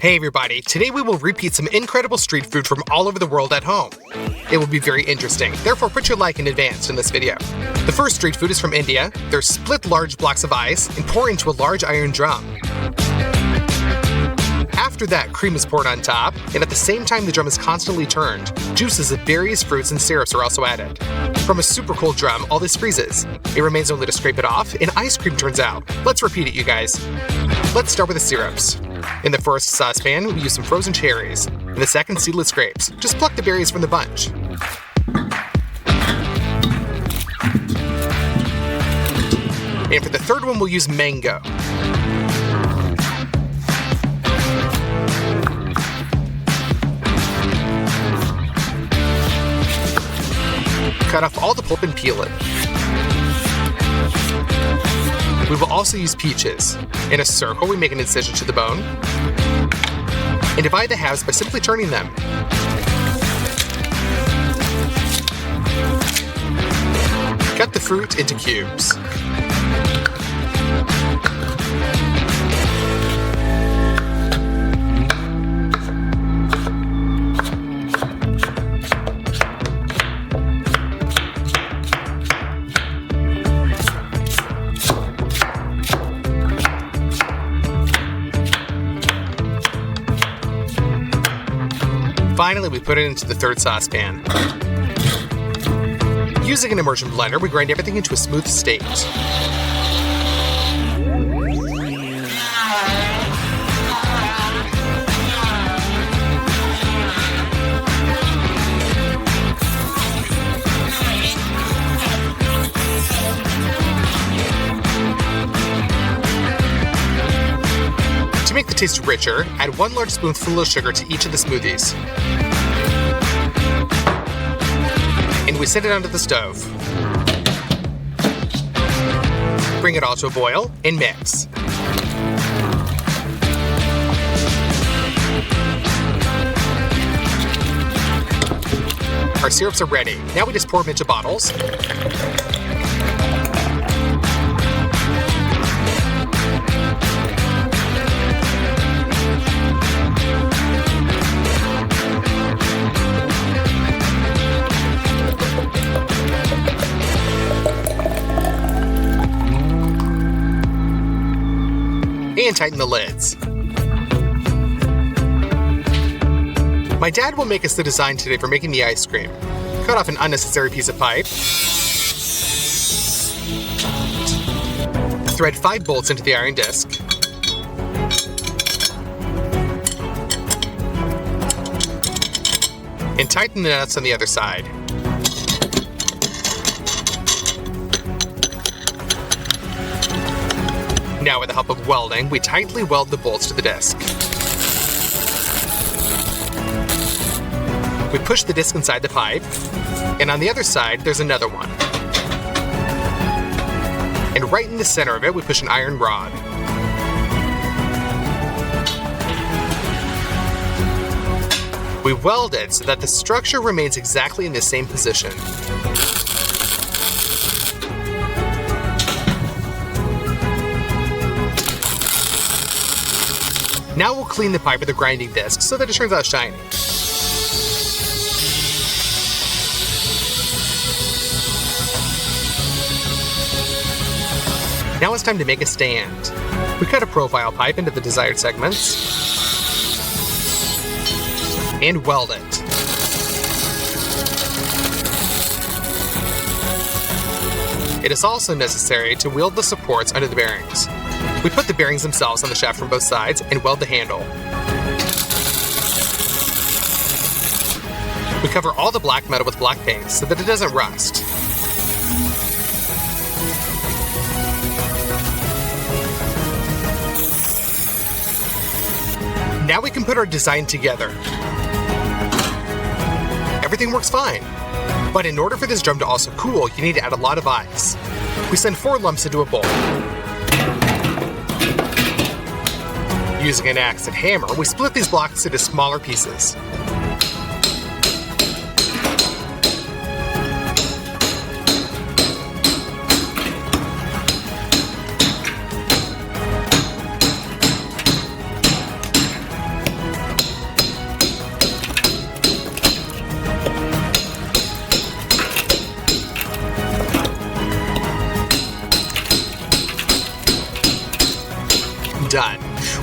Hey everybody, today we will repeat some incredible street food from all over the world at home. It will be very interesting, therefore put your like in advance in this video. The first street food is from India. They're split large blocks of ice and pour into a large iron drum. After that, cream is poured on top, and at the same time the drum is constantly turned, juices of various fruits and syrups are also added. From a super cold drum, all this freezes. It remains only to scrape it off, and ice cream turns out. Let's repeat it, you guys. Let's start with the syrups. In the first saucepan, we use some frozen cherries. In the second, seedless grapes. Just pluck the berries from the bunch. And for the third one, we'll use mango. Cut off all the pulp and peel it. We will also use peaches. In a circle, we make an incision to the bone and divide the halves by simply turning them. Cut the fruit into cubes. Finally, we put it into the third saucepan. Using an immersion blender, we grind everything into a smooth state. To make the taste richer, add 1 large spoonful of sugar to each of the smoothies. And we set it onto the stove. Bring it all to a boil and mix. Our syrups are ready. Now we just pour them into bottles. And tighten the lids. My dad will make us the design today for making the ice cream. Cut off an unnecessary piece of pipe. Thread 5 bolts into the iron disc. And tighten the nuts on the other side. Now, with the help of welding, we tightly weld the bolts to the disc. We push the disc inside the pipe, and on the other side, there's another one. And right in the center of it, we push an iron rod. We weld it so that the structure remains exactly in the same position. Now we'll clean the pipe with a grinding disc so that it turns out shiny. Now it's time to make a stand. We cut a profile pipe into the desired segments and weld it. It is also necessary to weld the supports under the bearings. We put the bearings themselves on the shaft from both sides and weld the handle. We cover all the black metal with black paint so that it doesn't rust. Now we can put our design together. Everything works fine. But in order for this drum to also cool, you need to add a lot of ice. We send 4 lumps into a bowl. Using an axe and hammer, we split these blocks into smaller pieces.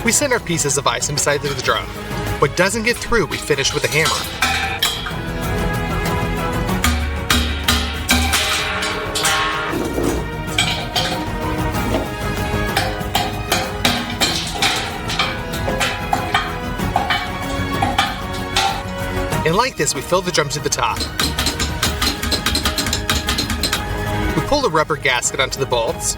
We send our pieces of ice inside the drum. What doesn't get through, we finish with a hammer. And like this, we fill the drum to the top. We pull the rubber gasket onto the bolts.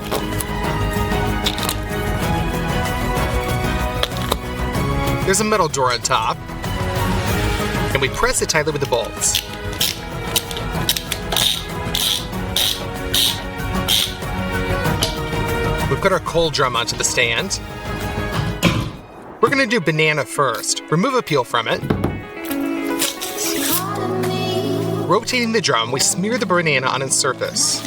There's a metal door on top. And we press it tightly with the bolts. We put our cold drum onto the stand. We're going to do banana first. Remove a peel from it. Rotating the drum, we smear the banana on its surface.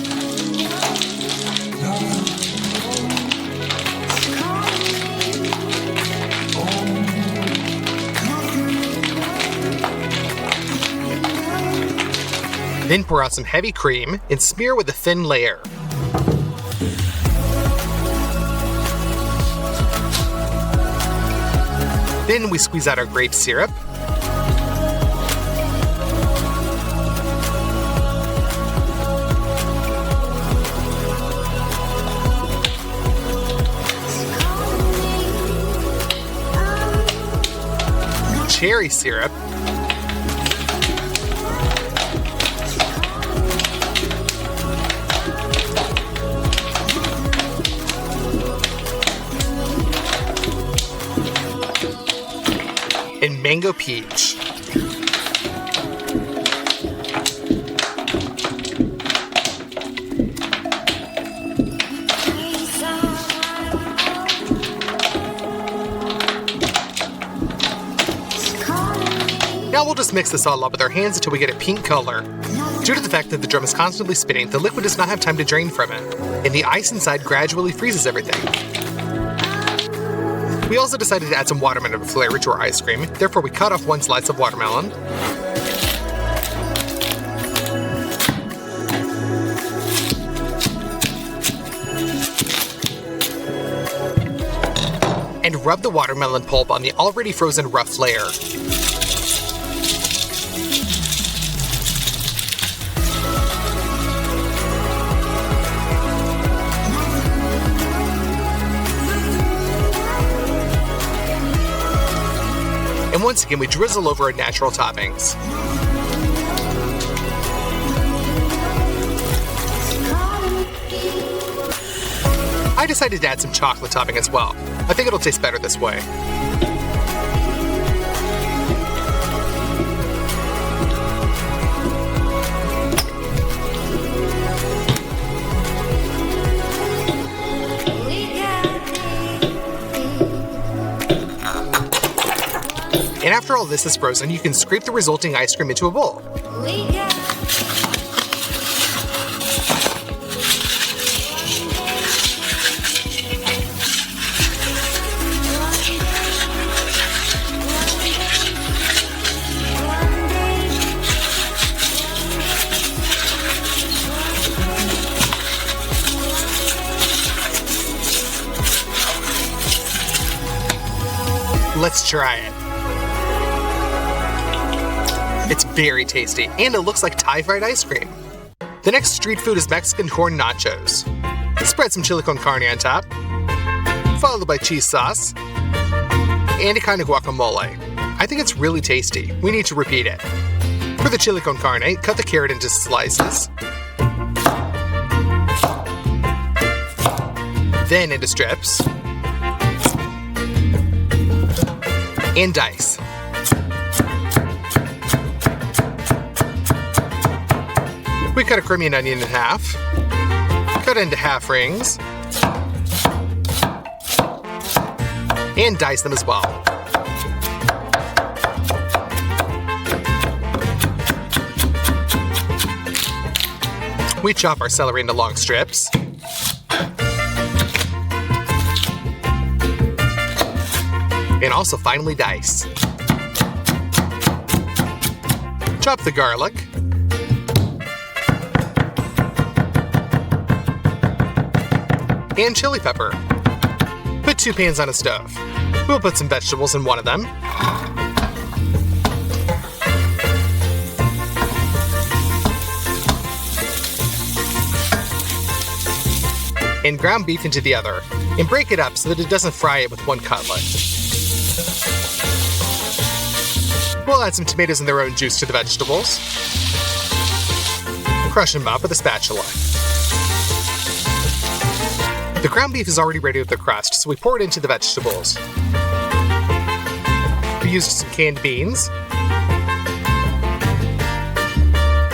Then pour out some heavy cream and smear with a thin layer. Then we squeeze out our grape syrup. Cherry syrup. And mango peach. Now we'll just mix this all up with our hands until we get a pink color. Due to the fact that the drum is constantly spinning, the liquid does not have time to drain from it, and the ice inside gradually freezes everything. We also decided to add some watermelon flavor to our ice cream, therefore we cut off one slice of watermelon. And rub the watermelon pulp on the already frozen rough layer. And once again, we drizzle over our natural toppings. I decided to add some chocolate topping as well. I think it'll taste better this way. And after all this is frozen, you can scrape the resulting ice cream into a bowl. Let's try it. It's very tasty, and it looks like Thai fried ice cream. The next street food is Mexican corn nachos. Spread some chili con carne on top, followed by cheese sauce, and a kind of guacamole. I think it's really tasty. We need to repeat it. For the chili con carne, cut the carrot into slices, then into strips, and dice. We cut a Crimean onion in half, cut it into half rings, and dice them as well. We chop our celery into long strips, and also finely dice. Chop the garlic, and chili pepper. Put 2 pans on a stove. We'll put some vegetables in one of them. And ground beef into the other, and break it up so that it doesn't fry it with one cutlet. We'll add some tomatoes and their own juice to the vegetables. Crush them up with a spatula. The ground beef is already ready with the crust, so we pour it into the vegetables. We used some canned beans,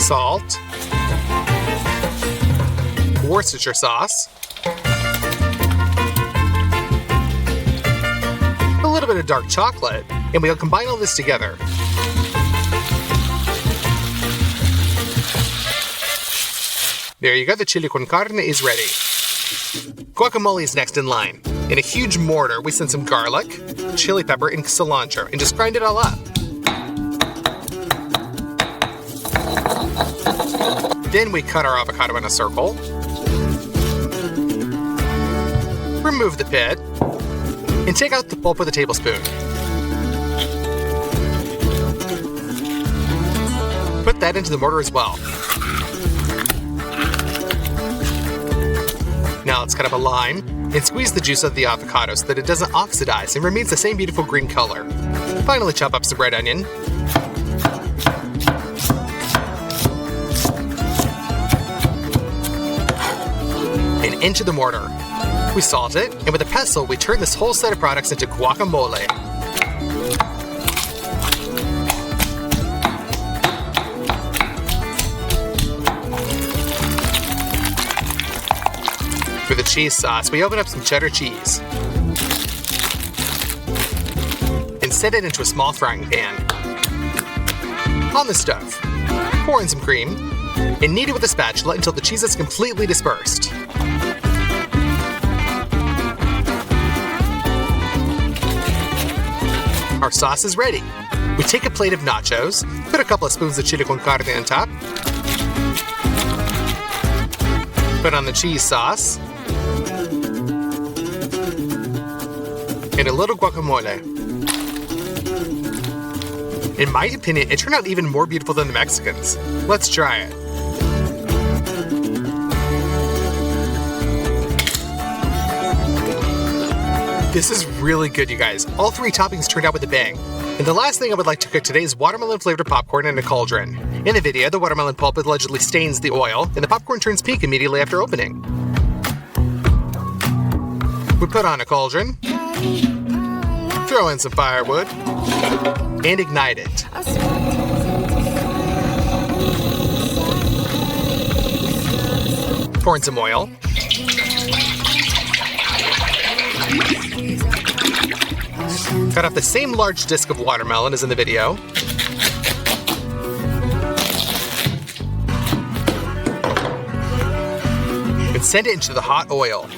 salt, Worcestershire sauce, a little bit of dark chocolate, and we'll combine all this together. There you go, the chili con carne is ready. Guacamole is next in line. In a huge mortar, we send some garlic, chili pepper, and cilantro, and just grind it all up. Then we cut our avocado in a circle. Remove the pit, and take out the pulp with a tablespoon. Put that into the mortar as well. Now let's cut up a lime and squeeze the juice of the avocado so that it doesn't oxidize and remains the same beautiful green color. Finally, chop up some red onion. And into the mortar. We salt it, and with a pestle, we turn this whole set of products into guacamole. For the cheese sauce, we open up some cheddar cheese and set it into a small frying pan. On the stove, pour in some cream and knead it with a spatula until the cheese is completely dispersed. Our sauce is ready. We take a plate of nachos, put a couple of spoons of chili con carne on top, put on the cheese sauce, and a little guacamole. In my opinion, it turned out even more beautiful than the Mexicans. Let's try it. This is really good, you guys. All three toppings turned out with a bang. And the last thing I would like to cook today is watermelon-flavored popcorn in a cauldron. In the video, the watermelon pulp allegedly stains the oil, and the popcorn turns pink immediately after opening. We put on a cauldron, throw in some firewood, and ignite it. Pour in some oil. Cut off the same large disc of watermelon as in the video. And send it into the hot oil.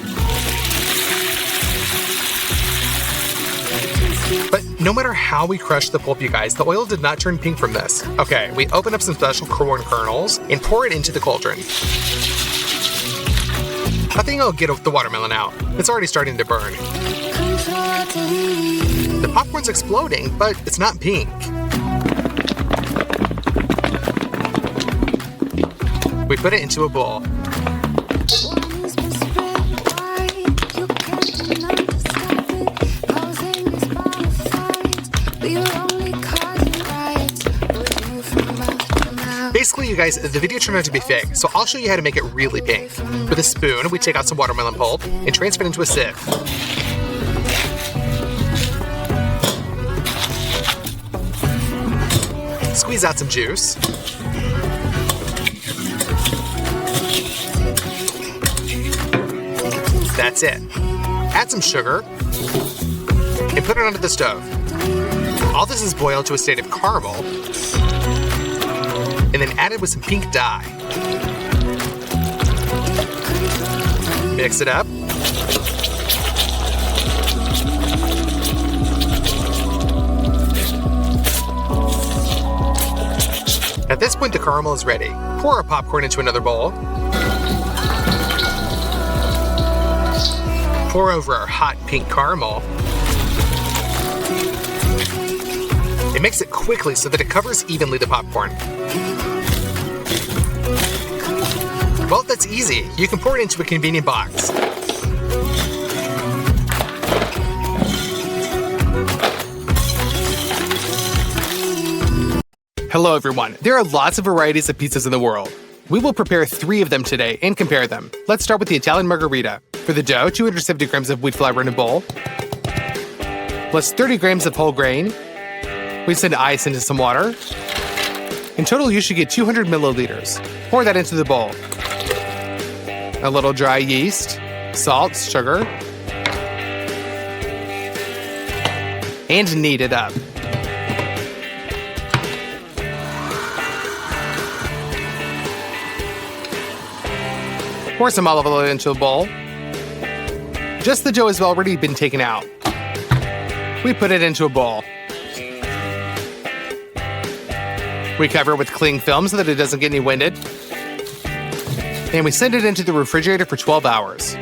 But no matter how we crushed the pulp, you guys, the oil did not turn pink from this. Okay, we open up some special corn kernels and pour it into the cauldron. I think I'll get the watermelon out. It's already starting to burn. The popcorn's exploding, but it's not pink. We put it into a bowl. Basically, you guys, the video turned out to be fake, so I'll show you how to make it really pink. With a spoon, we take out some watermelon pulp and transfer it into a sieve. Squeeze out some juice. That's it. Add some sugar and put it onto the stove. All this is boiled to a state of caramel and then added with some pink dye. Mix it up. At this point, the caramel is ready. Pour our popcorn into another bowl. Pour over our hot pink caramel. and mix it quickly so that it covers evenly the popcorn. Well, that's easy. You can pour it into a convenient box. Hello everyone. There are lots of varieties of pizzas in the world. We will prepare 3 of them today and compare them. Let's start with the Italian margherita. For the dough, 270 grams of wheat flour in a bowl, plus 30 grams of whole grain. We send ice into some water. In total, you should get 200 milliliters. Pour that into the bowl. A little dry yeast, salt, sugar, and knead it up. Pour some olive oil into a bowl. Just the dough has already been taken out. We put it into a bowl. We cover it with cling film so that it doesn't get any winded. And we send it into the refrigerator for 12 hours.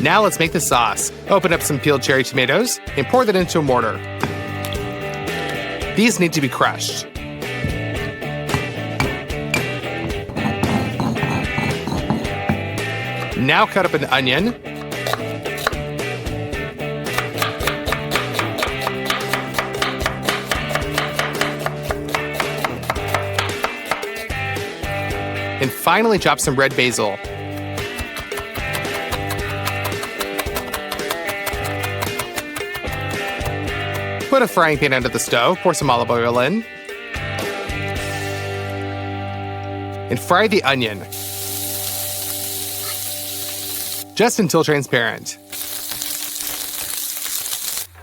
Now let's make the sauce. Open up some peeled cherry tomatoes and pour that into a mortar. These need to be crushed. Now cut up an onion. And finally chop some red basil. Put a frying pan under the stove, pour some olive oil in, and fry the onion just until transparent.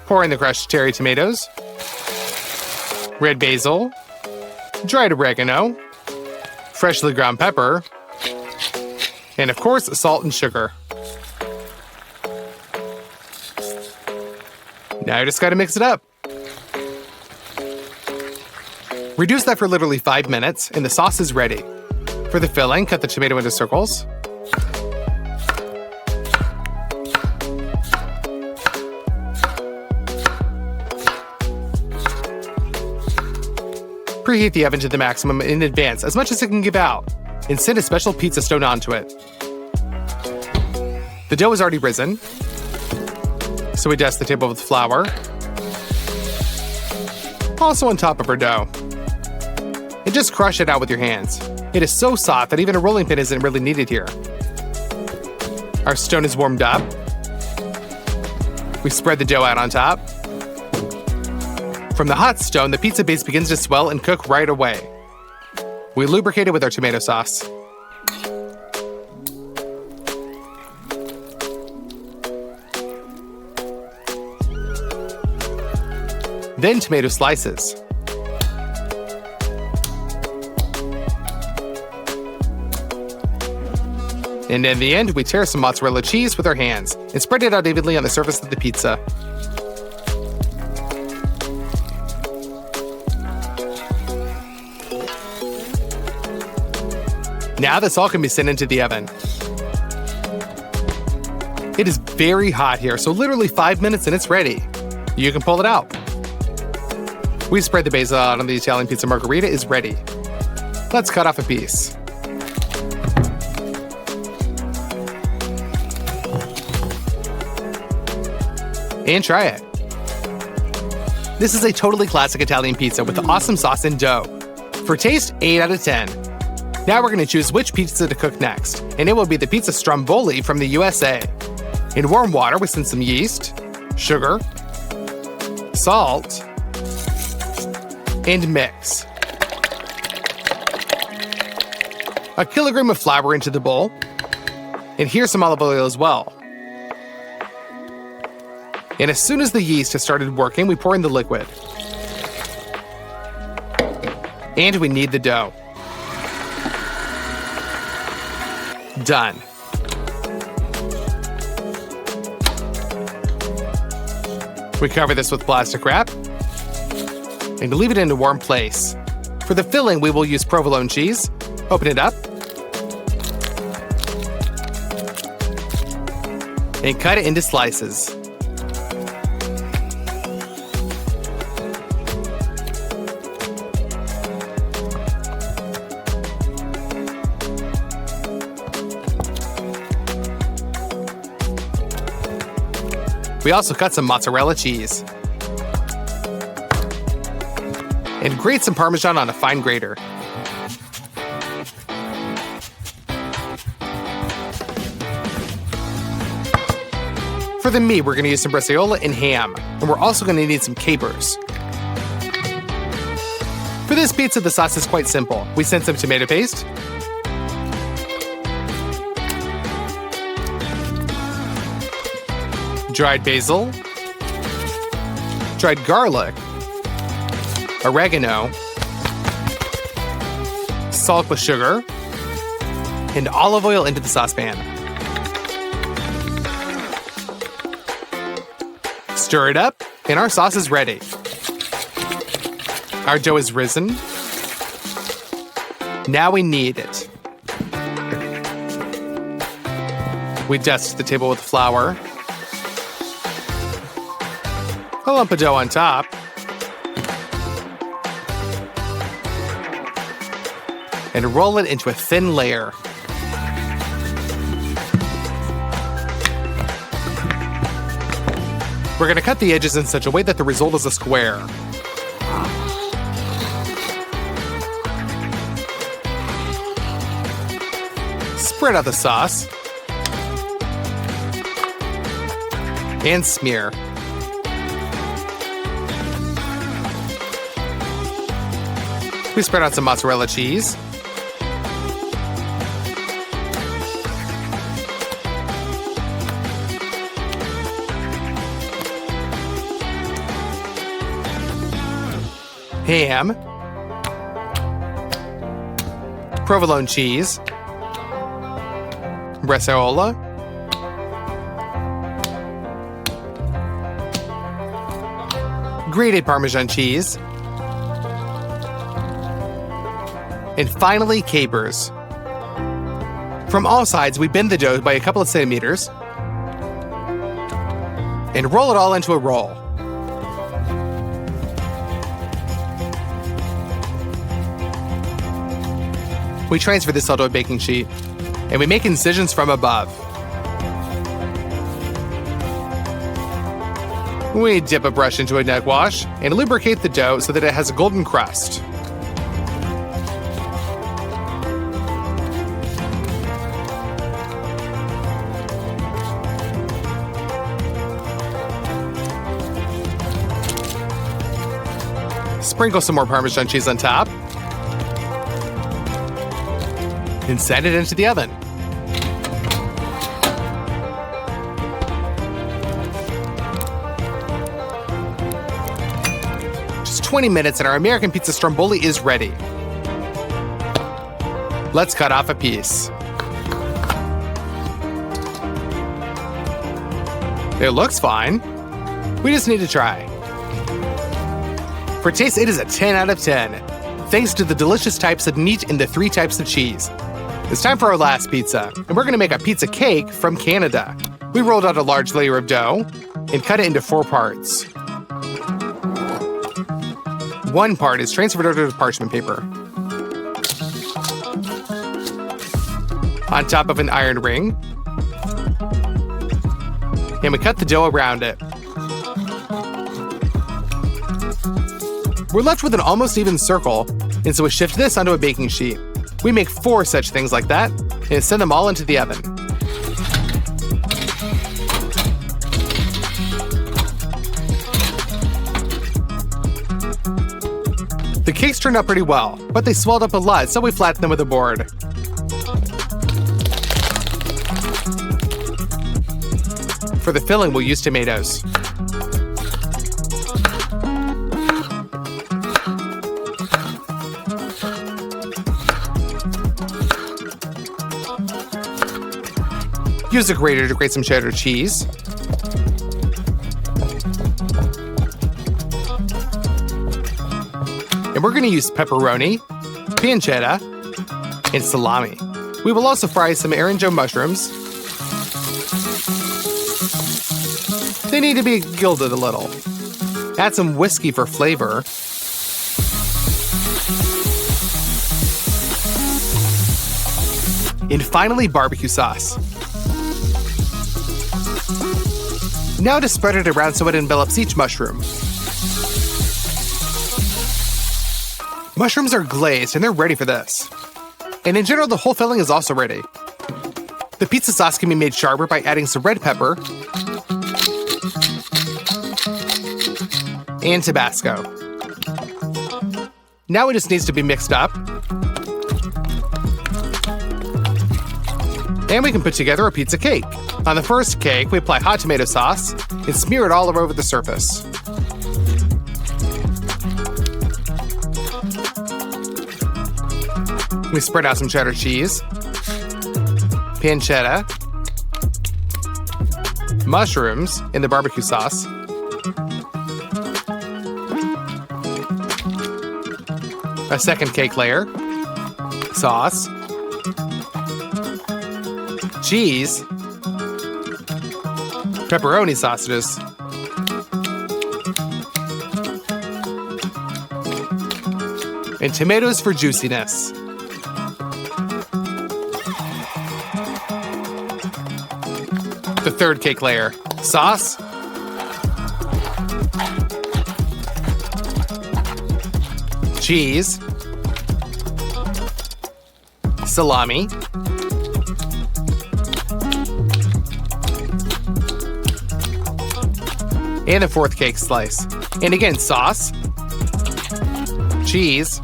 Pour in the crushed cherry tomatoes, red basil, dried oregano, freshly ground pepper, and of course, salt and sugar. Now you just gotta mix it up. Reduce that for literally 5 minutes, and the sauce is ready. For the filling, cut the tomato into circles. Preheat the oven to the maximum in advance, as much as it can give out, and send a special pizza stone onto it. The dough is already risen, so we dust the table with flour, also on top of our dough. And just crush it out with your hands. It is so soft that even a rolling pin isn't really needed here. Our stone is warmed up. We spread the dough out on top. From the hot stone, the pizza base begins to swell and cook right away. We lubricate it with our tomato sauce. Then tomato slices. And in the end, we tear some mozzarella cheese with our hands and spread it out evenly on the surface of the pizza. Now this all can be sent into the oven. It is very hot here, so literally 5 minutes and it's ready. You can pull it out. We spread the basil out on the Italian pizza margherita is ready. Let's cut off a piece. And try it. This is a totally classic Italian pizza with awesome sauce and dough. For taste, 8 out of 10. Now we're going to choose which pizza to cook next, and it will be the pizza stromboli from the USA. In warm water, we send some yeast, sugar, salt, and mix. A kilogram of flour into the bowl, and here's some olive oil as well. And as soon as the yeast has started working, we pour in the liquid. And we knead the dough. Done. We cover this with plastic wrap and leave it in a warm place. For the filling, we will use provolone cheese. Open it up and cut it into slices. We also cut some mozzarella cheese. And grate some Parmesan on a fine grater. For the meat, we're going to use some bresaola and ham, and we're also going to need some capers. For this pizza, the sauce is quite simple. We send some tomato paste, dried basil, dried garlic, oregano, salt with sugar, and olive oil into the saucepan. Stir it up, and our sauce is ready. Our dough is risen. Now we knead it. We dust the table with flour. A lump of dough on top. And roll it into a thin layer. We're going to cut the edges in such a way that the result is a square. Spread out the sauce. And smear. We spread out some mozzarella cheese. Ham, provolone cheese, bresaola, grated Parmesan cheese, and finally capers. From all sides, we bend the dough by a couple of centimeters and roll it all into a roll. We transfer this onto a baking sheet, and we make incisions from above. We dip a brush into a neck wash and lubricate the dough so that it has a golden crust. Sprinkle some more Parmesan cheese on top. And send it into the oven. Just 20 minutes and our American pizza stromboli is ready. Let's cut off a piece. It looks fine. We just need to try. For taste, it is a 10 out of 10, thanks to the delicious types of meat and the 3 types of cheese. It's time for our last pizza, and we're going to make a pizza cake from Canada. We rolled out a large layer of dough and cut it into 4 parts. One part is transferred over to parchment paper. On top of an iron ring, and we cut the dough around it. We're left with an almost even circle, and so we shift this onto a baking sheet. We make 4 such things like that, and send them all into the oven. The cakes turned out pretty well, but they swelled up a lot, so we flattened them with a board. For the filling, we'll use tomatoes. Use a grater to grate some cheddar cheese. And we're going to use pepperoni, pancetta, and salami. We will also fry some aranjo mushrooms. They need to be gilded a little. Add some whiskey for flavor. And finally, barbecue sauce. Now just spread it around so it envelops each mushroom. Mushrooms are glazed and they're ready for this. And in general, the whole filling is also ready. The pizza sauce can be made sharper by adding some red pepper and Tabasco. Now it just needs to be mixed up. And we can put together a pizza cake. On the first cake, we apply hot tomato sauce and smear it all over the surface. We spread out some cheddar cheese, pancetta, mushrooms in the barbecue sauce, a second cake layer, sauce, cheese, pepperoni sausages, and tomatoes for juiciness. The third cake layer, sauce, cheese, salami, and the fourth cake slice. And again, sauce, cheese,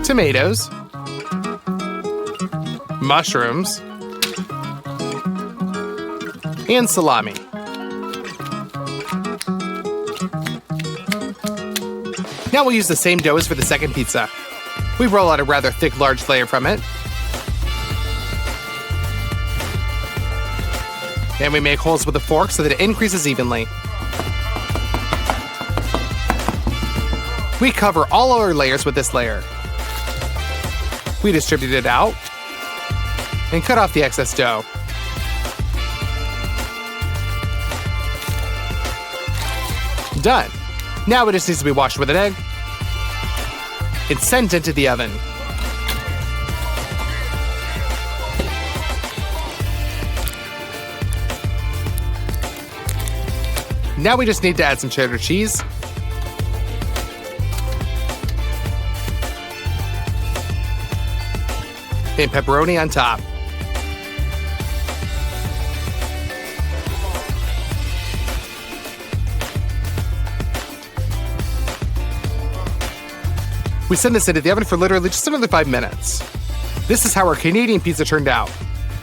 tomatoes, mushrooms, and salami. Now we'll use the same dough as for the second pizza. We roll out a rather thick, large layer from it. And we make holes with a fork so that it increases evenly. We cover all our layers with this layer. We distribute it out and cut off the excess dough. Done. Now it just needs to be washed with an egg. It's sent into the oven. Now we just need to add some cheddar cheese, and pepperoni on top. We send this into the oven for literally just another 5 minutes. This is how our Canadian pizza turned out.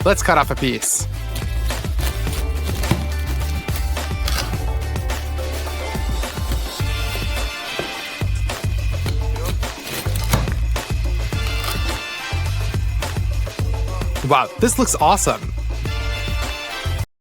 Let's cut off a piece. Wow, this looks awesome.